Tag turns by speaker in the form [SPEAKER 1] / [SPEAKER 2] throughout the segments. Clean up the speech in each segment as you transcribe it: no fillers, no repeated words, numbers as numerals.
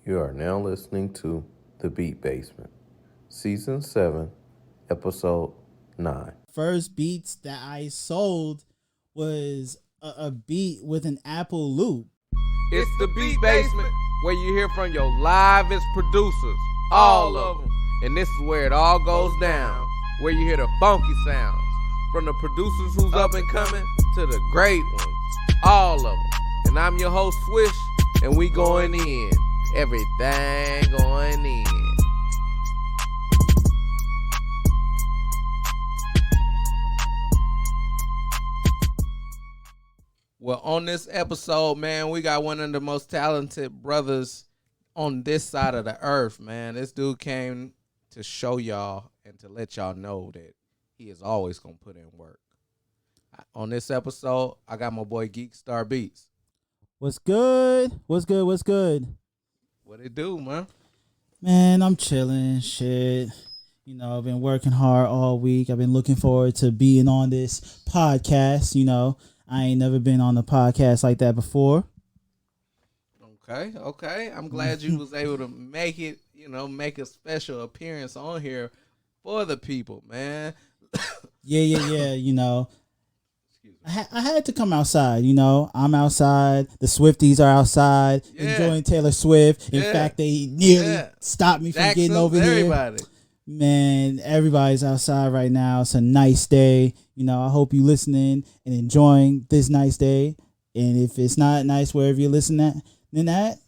[SPEAKER 1] You are now listening to The Beat Basement, Season 7, Episode 9.
[SPEAKER 2] First beats that I sold was a beat with an Apple loop.
[SPEAKER 3] It's the Beat Basement, where you hear from your livest producers, all of them. And this is where it all goes down, where you hear the funky sounds, from the producers who's up and coming to the great ones, all of them. And I'm your host, Swish, and we going in. Everything going in. Well, on this episode, man, we got one of the most talented brothers on this side of the earth, man. This dude came to show y'all and to let y'all know that he is always going to put in work. On this episode, I got my boy GeekStar Beats.
[SPEAKER 2] What's good? What's good? What's good?
[SPEAKER 3] What it do, man?
[SPEAKER 2] Man, I'm chilling. Shit. You know, I've been working hard all week. I've been looking forward to being on this podcast. You know, I ain't never been on a podcast like that before.
[SPEAKER 3] Okay. I'm glad you was able to make it, make a special appearance on here for the people, man.
[SPEAKER 2] Yeah. You know, I had to come outside. You know, I'm outside. The Swifties are outside enjoying Taylor Swift. In fact, they nearly stopped me from getting over
[SPEAKER 3] everybody.
[SPEAKER 2] here. Man, everybody's outside right now. It's a nice day. You know, I hope you listening and enjoying this nice day. And if it's not nice wherever you're listening at,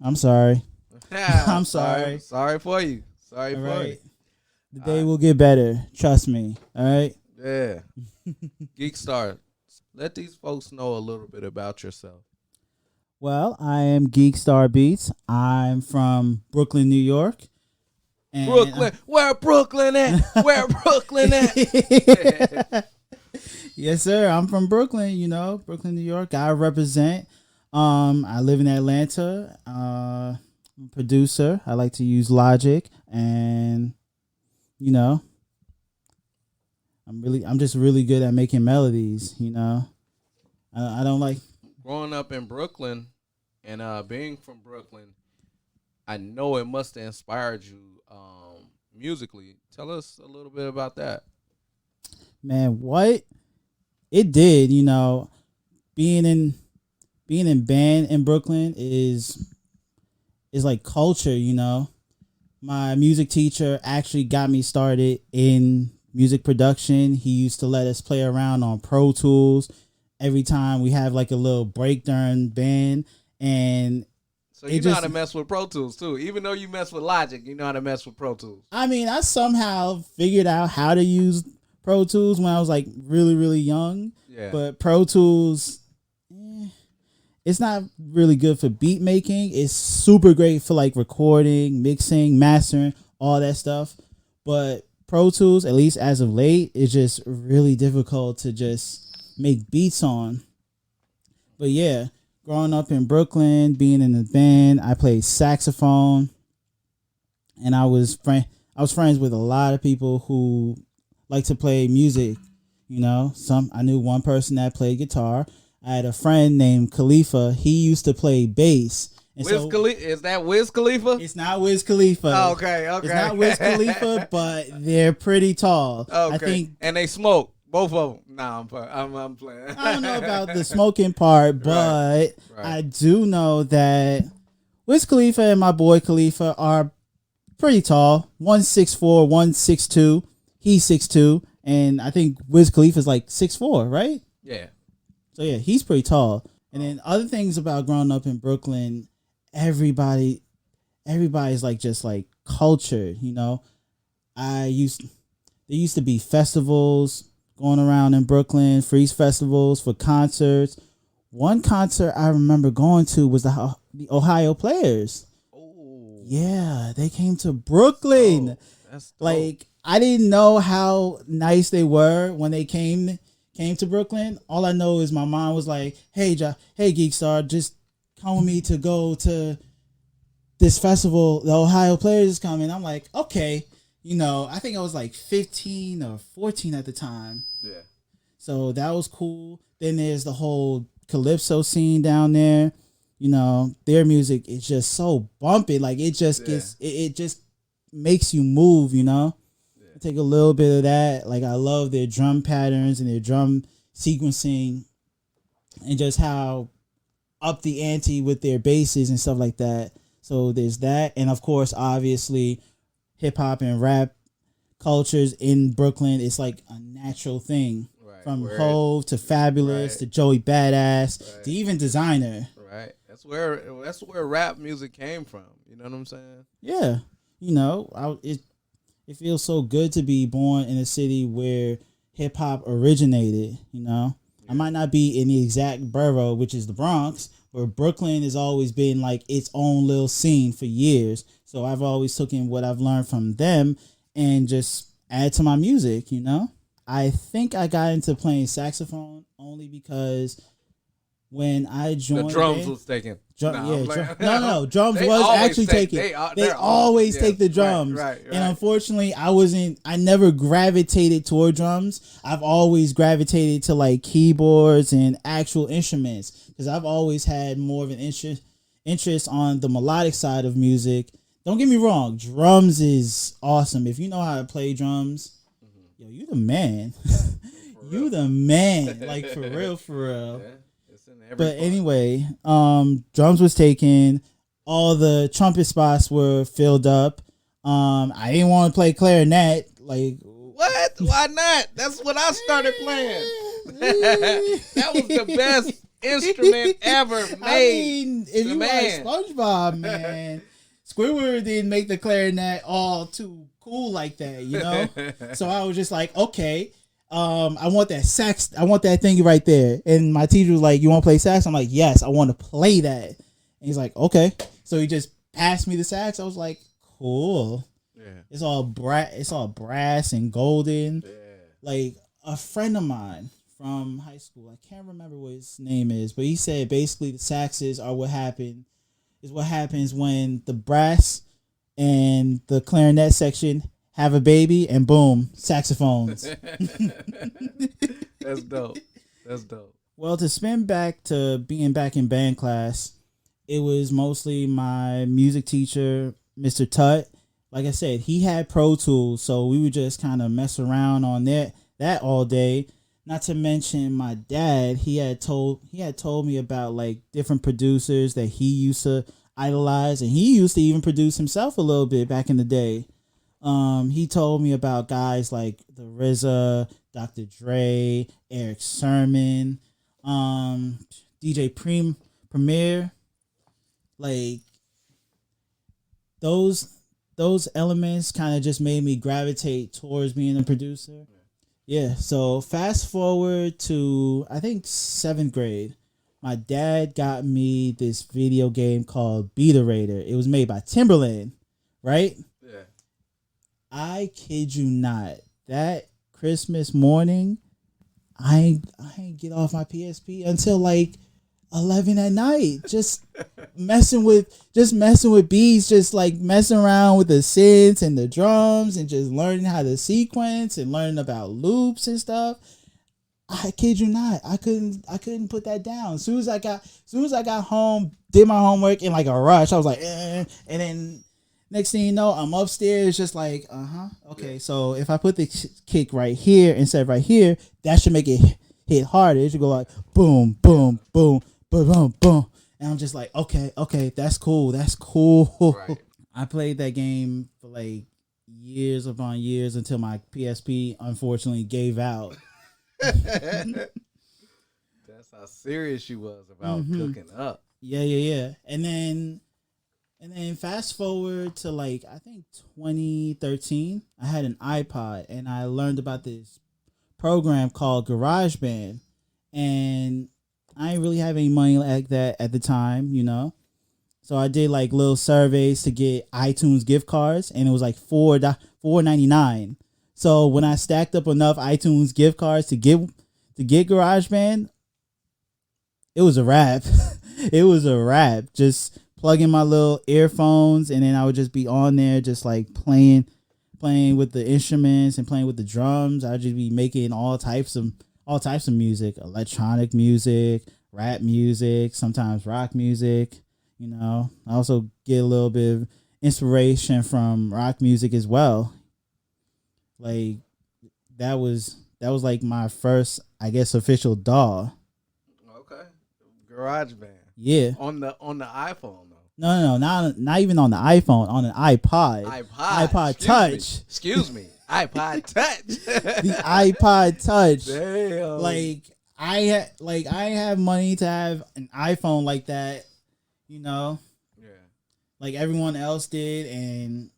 [SPEAKER 2] I'm sorry. I'm sorry.
[SPEAKER 3] Sorry for you. Sorry
[SPEAKER 2] all
[SPEAKER 3] for
[SPEAKER 2] right.
[SPEAKER 3] you.
[SPEAKER 2] The day will get better. Trust me. All right.
[SPEAKER 3] Yeah. GeekStar, let these folks know a little bit about yourself.
[SPEAKER 2] Well, I am GeekStar Beats. I'm from Brooklyn, New York. And
[SPEAKER 3] Where Brooklyn at? Where Brooklyn at?
[SPEAKER 2] Yes, sir. I'm from Brooklyn, Brooklyn, New York. I represent. I live in Atlanta. I'm a producer. I like to use Logic, and I'm just really good at making melodies. I don't like
[SPEAKER 3] growing up in Brooklyn and being from Brooklyn. I know it must have inspired you musically. Tell us a little bit about that.
[SPEAKER 2] Man, what it did, being in band in Brooklyn is like culture. My music teacher actually got me started in music production. He used to let us play around on Pro Tools every time we have like a little break during band. And
[SPEAKER 3] so you know how to mess with Pro Tools too. Even though you mess with Logic, you know how to mess with Pro Tools.
[SPEAKER 2] I mean, I somehow figured out how to use Pro Tools when I was like really, really young.
[SPEAKER 3] Yeah.
[SPEAKER 2] But Pro Tools, it's not really good for beat making. It's super great for like recording, mixing, mastering, all that stuff. But Pro Tools, at least as of late, is just really difficult to just make beats on. But yeah, growing up in Brooklyn, being in the band, I played saxophone, and I was friends with a lot of people who like to play music. I knew one person that played guitar. I had a friend named Khalifa. He used to play bass.
[SPEAKER 3] Is that Wiz Khalifa?
[SPEAKER 2] It's not Wiz Khalifa.
[SPEAKER 3] Oh, okay.
[SPEAKER 2] It's not Wiz Khalifa, but they're pretty tall.
[SPEAKER 3] Okay.
[SPEAKER 2] I think,
[SPEAKER 3] and they smoke, both of them. Nah, I'm playing.
[SPEAKER 2] I don't know about the smoking part, but
[SPEAKER 3] Right.
[SPEAKER 2] I do know that Wiz Khalifa and my boy Khalifa are pretty tall. 164, 162. He's 6'2", and I think Wiz Khalifa's like 6'4", right?
[SPEAKER 3] Yeah.
[SPEAKER 2] So yeah, he's pretty tall. And then other things about growing up in Brooklyn, everybody's like just like cultured. There used to be festivals going around in Brooklyn, freeze festivals for concerts. One concert I remember going to was the Ohio Players.
[SPEAKER 3] Oh.
[SPEAKER 2] Yeah, they came to Brooklyn.
[SPEAKER 3] Oh, that's dope.
[SPEAKER 2] Like, I didn't know how nice they were when they came to Brooklyn. All I know is my mom was like, hey GeekStar, just come with me to go to this festival. The Ohio Players is coming. I'm like, okay. I think I was like 15 or 14 at the time.
[SPEAKER 3] Yeah.
[SPEAKER 2] So that was cool. Then there's the whole Calypso scene down there. you know, their music is just so bumpy. Like it just gets it just makes you move, you know. I take a little bit of that. Like I love their drum patterns and their drum sequencing and just how up the ante with their basses and stuff like that. So there's that. And of course, obviously, hip hop and rap cultures in Brooklyn, it's like a natural thing.
[SPEAKER 3] Right.
[SPEAKER 2] From Hove to Fabulous to Joey Badass to even Designer.
[SPEAKER 3] Right. That's where rap music came from. You know what I'm saying?
[SPEAKER 2] Yeah. You know, it feels so good to be born in a city where hip hop originated, you know. I might not be in the exact borough, which is the Bronx, but Brooklyn has always been like its own little scene for years. So I've always taken what I've learned from them and just add to my music, you know? I think I got into playing saxophone only because when I joined
[SPEAKER 3] the drums was taken.
[SPEAKER 2] No, drums was actually taken. They always take the drums.
[SPEAKER 3] Right.
[SPEAKER 2] And unfortunately, I never gravitated toward drums. I've always gravitated to like keyboards and actual instruments because I've always had more of an interest on the melodic side of music. Don't get me wrong, drums is awesome. If you know how to play drums, yo, you the man. You the man. Like for real. Yeah. But anyway, drums was taken. All the trumpet spots were filled up. I didn't want to play clarinet. Like
[SPEAKER 3] what? Why not? That's what I started playing. That was the best instrument ever made.
[SPEAKER 2] I mean, if you like SpongeBob, man, Squidward didn't make the clarinet all too cool like that, you know. So I was just like, okay. I want that sax. I want that thing right there. And my teacher was like, "You want to play sax?" I'm like, "Yes, I want to play that." And he's like, "Okay." So he just passed me the sax. I was like, "Cool." Yeah. It's all brass and golden. Yeah. Like a friend of mine from high school, I can't remember what his name is, but he said basically the saxes are what happens when the brass and the clarinet section have a baby, and boom, saxophones.
[SPEAKER 3] That's dope.
[SPEAKER 2] Well, to spin back to being back in band class, it was mostly my music teacher, Mr. Tut. Like I said, he had Pro Tools, so we would just kind of mess around on that all day. Not to mention my dad, he had told me about like different producers that he used to idolize, and he used to even produce himself a little bit back in the day. He told me about guys like the RZA, Dr. Dre, Eric Sermon, DJ Premier, like those elements kind of just made me gravitate towards being a producer. Yeah. So fast forward to I think 7th grade, my dad got me this video game called Beta Raider. It was made by Timberland, right? I kid you not. That Christmas morning, I ain't get off my PSP until like 11 at night. Just messing with beats, just like messing around with the synths and the drums and just learning how to sequence and learning about loops and stuff. I kid you not. I couldn't put that down. As soon as I got home, did my homework in like a rush. I was like, and then next thing you know, I'm upstairs just like, okay, so if I put the kick right here instead of right here, that should make it hit harder. It should go like boom, boom, boom, boom, boom, boom. And I'm just like, okay, that's cool. Right. I played that game for like years upon years until my PSP unfortunately gave out.
[SPEAKER 3] That's how serious she was about cooking up.
[SPEAKER 2] Yeah. And then fast forward to like, I think 2013, I had an iPod and I learned about this program called GarageBand. And I didn't really have any money like that at the time, you know. So I did like little surveys to get iTunes gift cards and it was like $4.99. So when I stacked up enough iTunes gift cards to get GarageBand, it was a wrap. It was a wrap. Just plug in my little earphones and then I would just be on there just like playing with the instruments and playing with the drums. I'd just be making all types of music, electronic music, rap music, sometimes rock music. You know, I also get a little bit of inspiration from rock music as well. Like that was like my first, I guess, official DAW.
[SPEAKER 3] Okay. GarageBand.
[SPEAKER 2] Yeah.
[SPEAKER 3] On the iPhone though.
[SPEAKER 2] No, not even on the iPhone, on an iPod. iPod Touch.
[SPEAKER 3] Excuse me. iPod Touch.
[SPEAKER 2] The iPod Touch.
[SPEAKER 3] Damn.
[SPEAKER 2] Like I have money to have an iPhone like that, you know.
[SPEAKER 3] Yeah.
[SPEAKER 2] Like everyone else did, and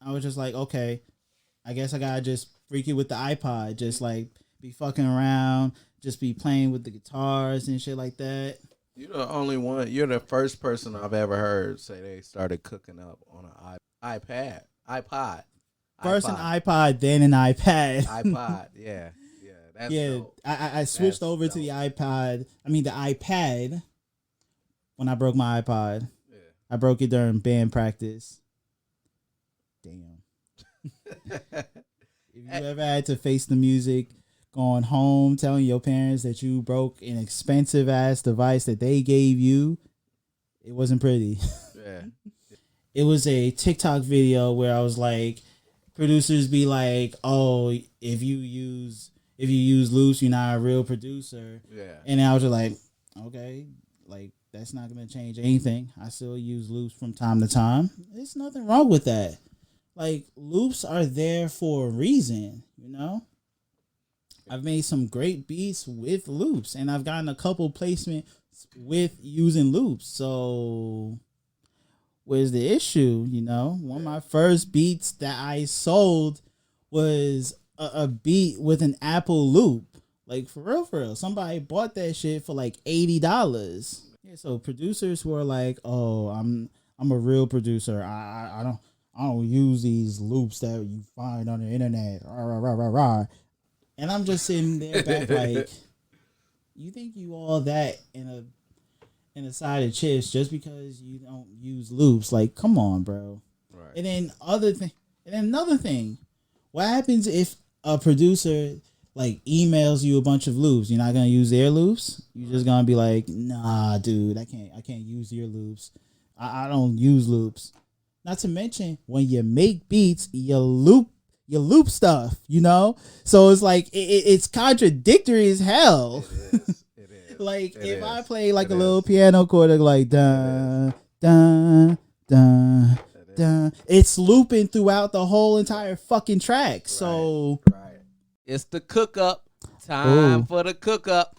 [SPEAKER 2] I was just like, okay, I guess I gotta just freak it with the iPod, just like be fucking around, just be playing with the guitars and shit like that.
[SPEAKER 3] You're the only one. You're the first person I've ever heard say they started cooking up on an iPod.
[SPEAKER 2] First an iPod, then an iPad.
[SPEAKER 3] iPod, yeah. That's dope.
[SPEAKER 2] I switched over to the iPod. I mean the iPad when I broke my iPod.
[SPEAKER 3] Yeah.
[SPEAKER 2] I broke it during band practice. Damn. If you ever had to face the music, going home, telling your parents that you broke an expensive ass device that they gave you, it wasn't pretty.
[SPEAKER 3] Yeah.
[SPEAKER 2] It was a TikTok video where I was like, producers be like, "Oh, if you use loops, you're not a real producer."
[SPEAKER 3] Yeah.
[SPEAKER 2] And I was just like, okay, like that's not gonna change anything. I still use loops from time to time. There's nothing wrong with that. Like loops are there for a reason, you know. I've made some great beats with loops, and I've gotten a couple placements with using loops. So where's the issue? You know, one of my first beats that I sold was a beat with an Apple loop. Like for real. Somebody bought that shit for like $80. Yeah, so producers were like, "Oh, I'm a real producer. I don't use these loops that you find on the internet." Rah, rah, rah, rah, rah. And I'm just sitting there back like, you think you all that in a side of chips just because you don't use loops? Like, come on, bro.
[SPEAKER 3] Right.
[SPEAKER 2] And then another thing, what happens if a producer like emails you a bunch of loops? You're not gonna use their loops. You're just gonna be like, "Nah, dude, I can't use your loops. I don't use loops." Not to mention, when you make beats, you loop stuff, you know? So it's like, it's contradictory as hell.
[SPEAKER 3] It is.
[SPEAKER 2] Like,
[SPEAKER 3] It
[SPEAKER 2] if
[SPEAKER 3] is.
[SPEAKER 2] I play like
[SPEAKER 3] It
[SPEAKER 2] a little
[SPEAKER 3] is.
[SPEAKER 2] piano chord, like, dun, dun, dun, dun, it's looping throughout the whole entire fucking track. So,
[SPEAKER 3] Right. It's the cook up. Time
[SPEAKER 2] Ooh.
[SPEAKER 3] for the cook up.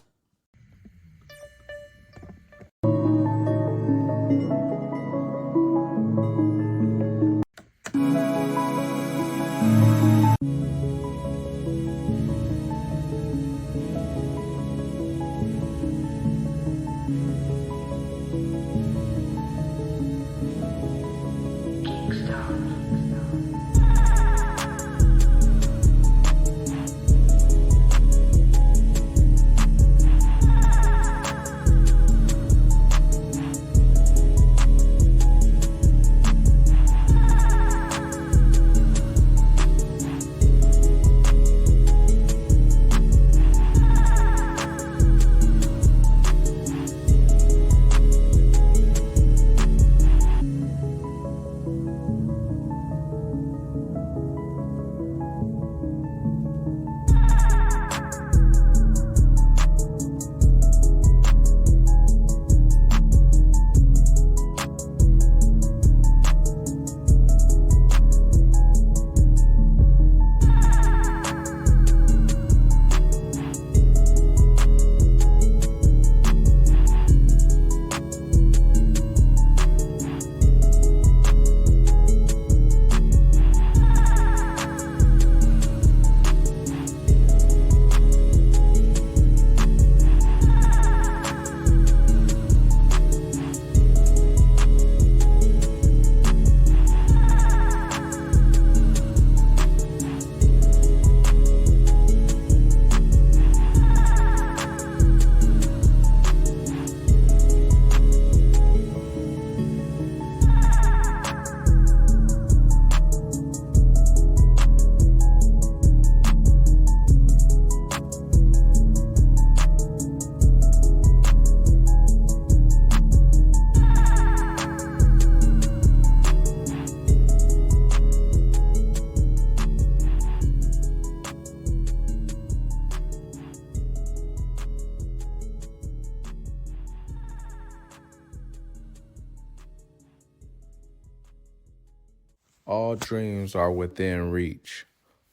[SPEAKER 1] All dreams are within reach.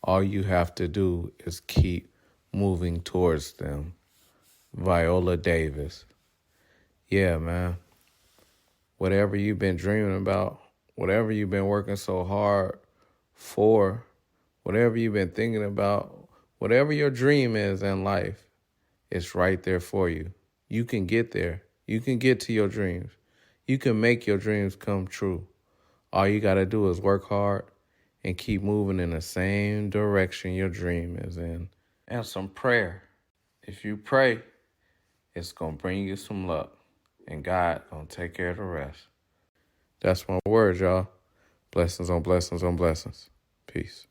[SPEAKER 1] All you have to do is keep moving towards them. Viola Davis. Yeah, man. Whatever you've been dreaming about, whatever you've been working so hard for, whatever you've been thinking about, whatever your dream is in life, it's right there for you. You can get there. You can get to your dreams. You can make your dreams come true. All you got to do is work hard and keep moving in the same direction your dream is in. And some prayer. If you pray, it's going to bring you some luck. And God going to take care of the rest. That's my word, y'all. Blessings on blessings on blessings. Peace.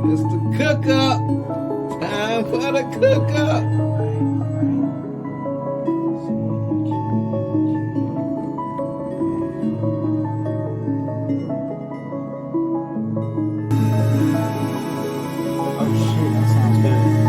[SPEAKER 3] It's the cook up. Time for the cook up.
[SPEAKER 2] Oh shit, that sounds good.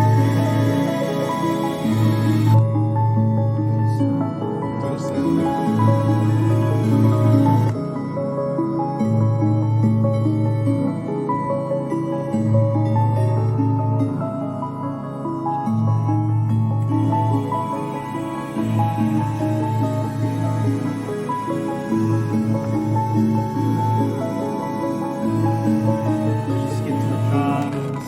[SPEAKER 2] Just get to the drums.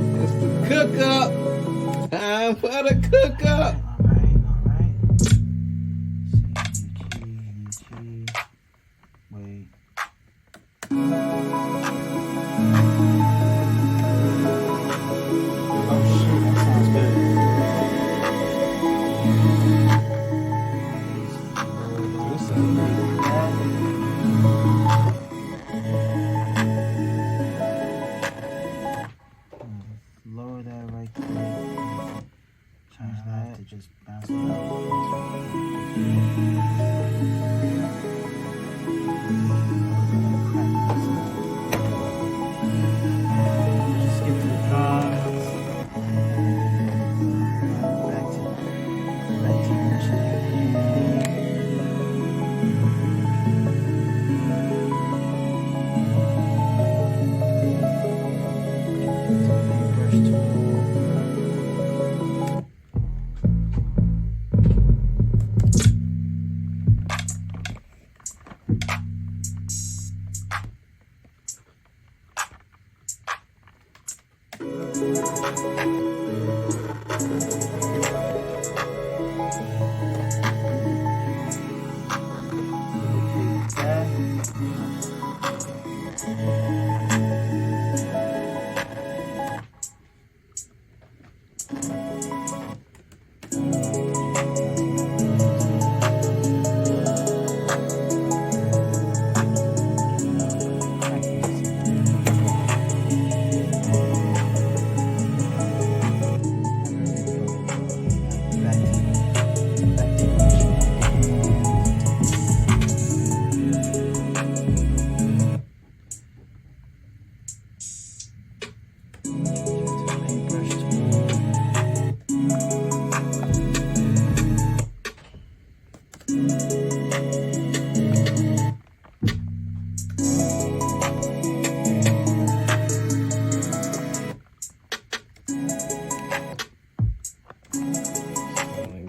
[SPEAKER 3] It's the cook up. Time for the cook up.
[SPEAKER 2] Wait. Oh shit, that sounds good. Lower that right there. Change that to just bounce it Just get to the drums. Back to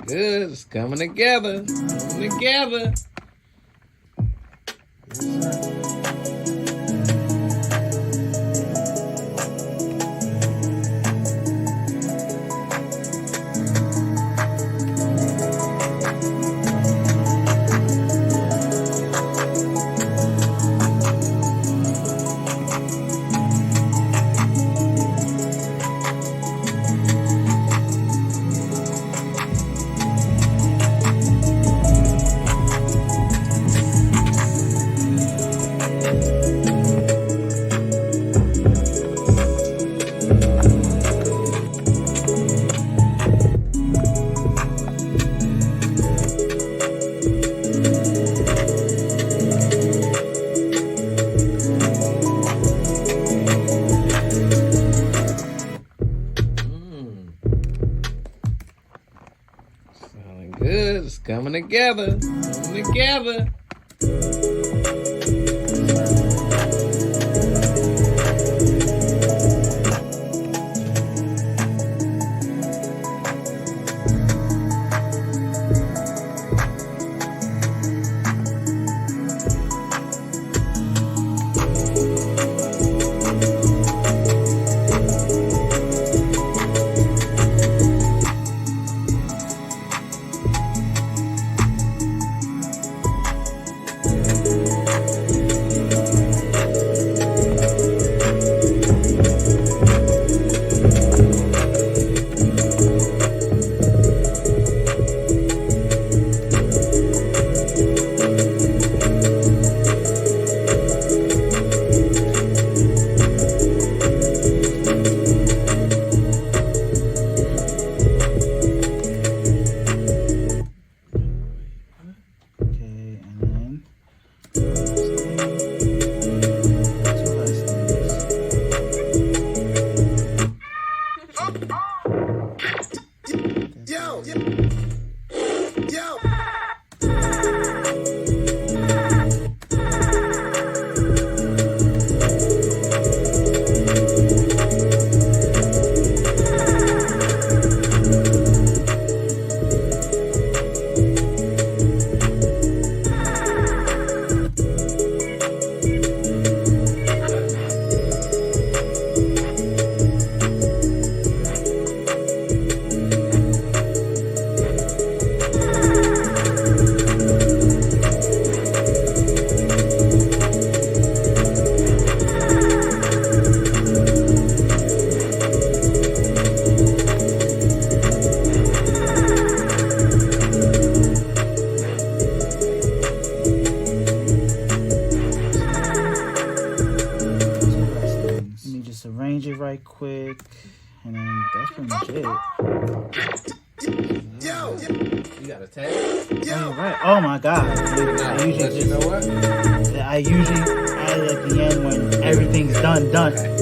[SPEAKER 3] Good. It's coming together. Coming together. Good. It's coming together. Coming together.
[SPEAKER 2] Arrange it right quick, and then that's pretty much it.
[SPEAKER 3] Yo, you got a tag?
[SPEAKER 2] Yo, right. Oh my god! I usually just,
[SPEAKER 3] you know what?
[SPEAKER 2] I usually add it at the end when everything's done.
[SPEAKER 3] Okay.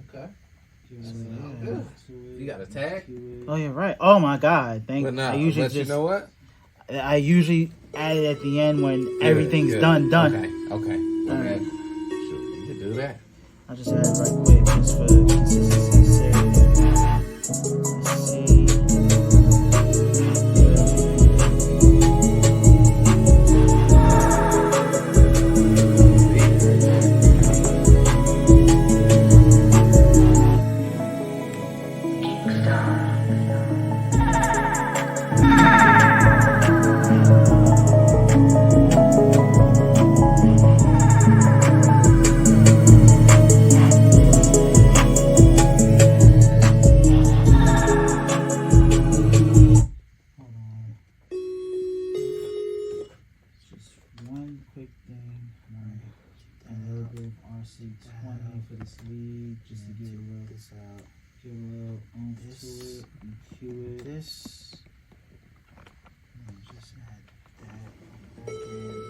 [SPEAKER 3] Okay. You got a tag?
[SPEAKER 2] Oh, you're right. Oh my God!
[SPEAKER 3] But you know what?
[SPEAKER 2] I usually add it at the end when everything's done.
[SPEAKER 3] Okay.
[SPEAKER 2] All right.
[SPEAKER 3] Sure, you can do that.
[SPEAKER 2] I'll just add it right quick just for consistency's sake. Let's see. One quick thing, a little bit of RC20 for this lead, just to give a little oomph to it and cue it.
[SPEAKER 4] Just add that back in.